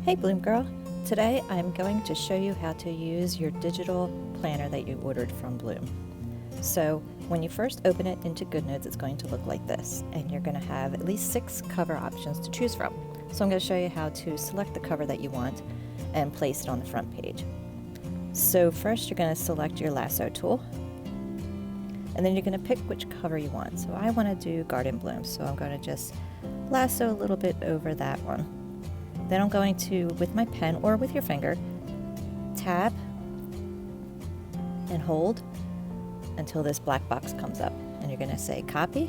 Hey Bloom Girl! Today I'm going to show you how to use your digital planner that you ordered from Bloom. So when you first open it into GoodNotes, it's going to look like this, and you're going to have at least 6 cover options to choose from. So I'm going to show you how to select the cover that you want and place it on the front page. So first you're going to select your lasso tool, and then you're going to pick which cover you want. So I want to do Garden Blooms, so I'm going to just lasso a little bit over that one. Then I'm going to, with my pen or with your finger, tab and hold until this black box comes up. And you're going to say copy.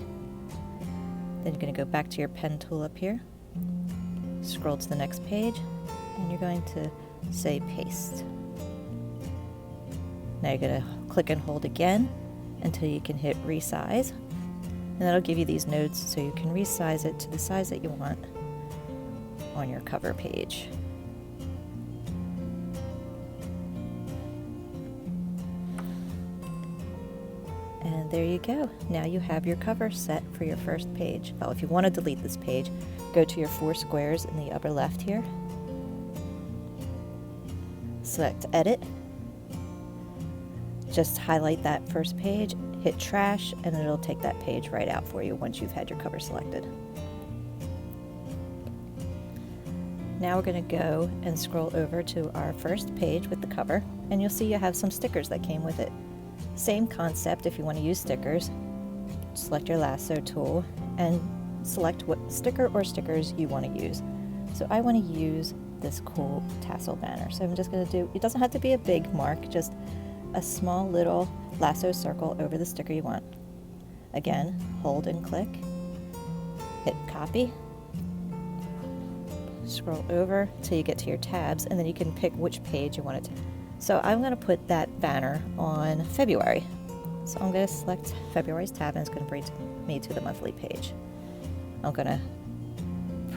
Then you're going to go back to your pen tool up here, scroll to the next page, and you're going to say paste. Now you're going to click and hold again until you can hit resize. And that'll give you these notes so you can resize it to the size that you want on your cover page. And there you go. Now you have your cover set for your first page. Well, if you want to delete this page, go to your 4 squares in the upper left here. Select Edit. Just highlight that first page, hit Trash, and it'll take that page right out for you once you've had your cover selected. Now we're going to go and scroll over to our first page with the cover, and you'll see you have some stickers that came with it. Same concept. If you want to use stickers, select your lasso tool and select what sticker or stickers you want to use. So I want to use this cool tassel banner. So I'm just going to do, it doesn't have to be a big mark, just a small little lasso circle over the sticker you want. Again, hold and click, hit copy, scroll over till you get to your tabs, and then you can pick which page you want it to. So I'm going to put that banner on February. So I'm going to select February's tab, and it's going to bring me to the monthly page. I'm going to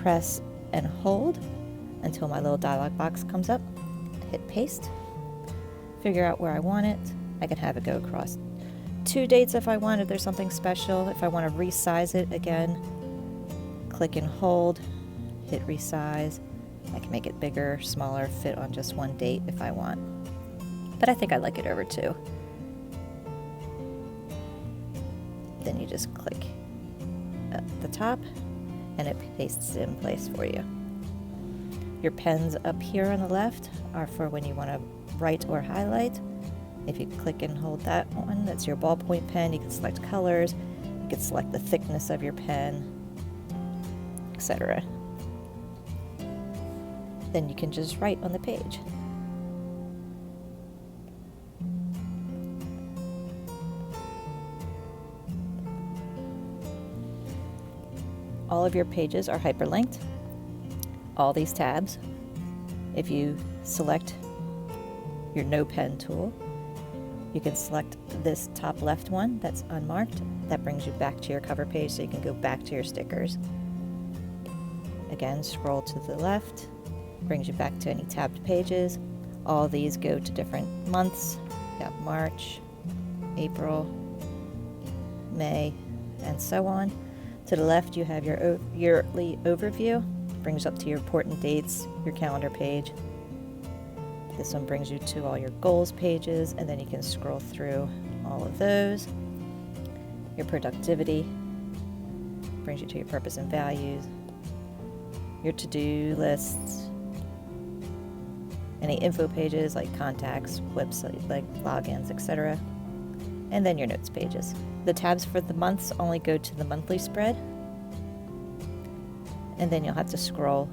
press and hold until my little dialog box comes up. Hit paste. Figure out where I want it. I can have it go across 2 dates if I want, if there's something special. If I want to resize it again, click and hold. Hit resize. I can make it bigger, smaller, fit on just 1 date if I want. But I think I like it over 2. Then you just click at the top and it pastes it in place for you. Your pens up here on the left are for when you want to write or highlight. If you click and hold that one, that's your ballpoint pen. You can select colors, you can select the thickness of your pen, etc. Then you can just write on the page. All of your pages are hyperlinked. All these tabs. If you select your No Pen tool, you can select this top left one that's unmarked. That brings you back to your cover page so you can go back to your stickers. Again, scroll to the left. Brings you back to any tabbed pages. All these go to different months. You got March, April, May, and so on. To the left you have your yearly overview. Brings up to your important dates, your calendar page. This one brings you to all your goals pages, and then you can scroll through all of those. Your productivity brings you to your purpose and values. Your to-do lists. Any info pages like contacts, website like logins, etc. And then your notes pages. The tabs for the months only go to the monthly spread, and then you'll have to scroll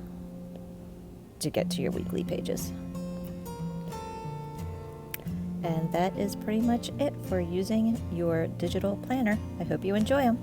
to get to your weekly pages. And that is pretty much it for using your digital planner. I hope you enjoy them.